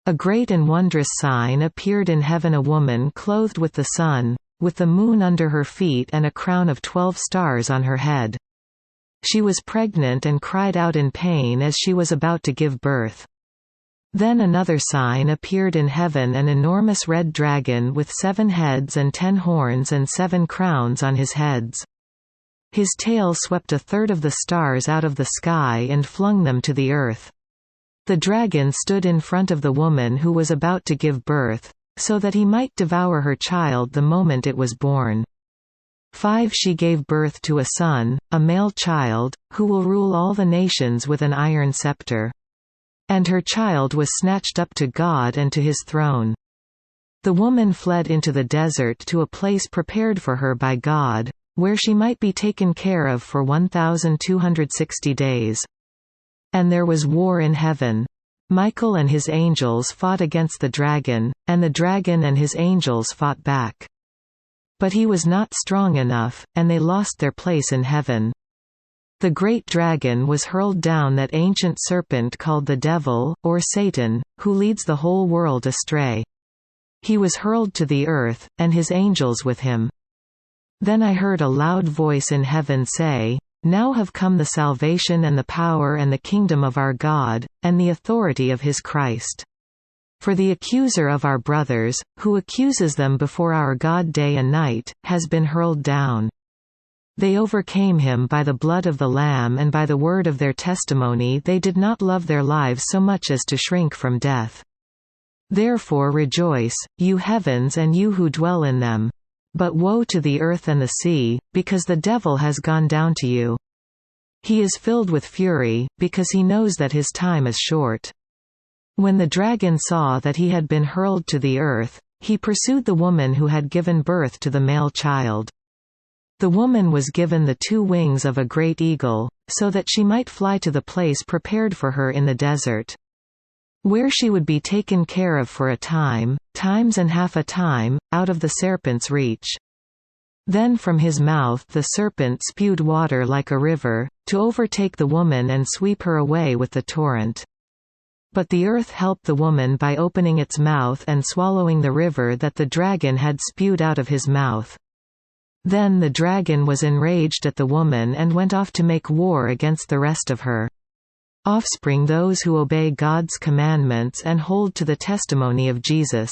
A great and wondrous sign appeared in heaven: a woman clothed with the sun, with the moon under her feet and a crown of 12 stars on her head. She was pregnant and cried out in pain as she was about to give birth. Then another sign appeared in heaven: an enormous red dragon with 7 heads and 10 horns and 7 crowns on his heads. His tail swept a third of the stars out of the sky and flung them to the earth. The dragon stood in front of the woman who was about to give birth, so that he might devour her child the moment it was born. 5 She gave birth to a son, a male child, who will rule all the nations with an iron scepter. And her child was snatched up to God and to his throne. The woman fled into the desert to a place prepared for her by God, where she might be taken care of for 1,260 days. And there was war in heaven. Michael and his angels fought against the dragon, and the dragon and his angels fought back. But he was not strong enough, and they lost their place in heaven. The great dragon was hurled down, that ancient serpent called the devil, or Satan, who leads the whole world astray. He was hurled to the earth, and his angels with him. Then I heard a loud voice in heaven say, "Now have come the salvation and the power and the kingdom of our God, and the authority of his Christ. For the accuser of our brothers, who accuses them before our God day and night, has been hurled down. They overcame him by the blood of the Lamb and by the word of their testimony. They did not love their lives so much as to shrink from death. Therefore rejoice, you heavens and you who dwell in them. But woe to the earth and the sea, because the devil has gone down to you. He is filled with fury, because he knows that his time is short." When the dragon saw that he had been hurled to the earth, he pursued the woman who had given birth to the male child. The woman was given the 2 wings of a great eagle, so that she might fly to the place prepared for her in the desert, where she would be taken care of for a time, times and half a time, out of the serpent's reach. Then from his mouth the serpent spewed water like a river, to overtake the woman and sweep her away with the torrent. But the earth helped the woman by opening its mouth and swallowing the river that the dragon had spewed out of his mouth. Then the dragon was enraged at the woman and went off to make war against the rest of her offspring, those who obey God's commandments and hold to the testimony of Jesus.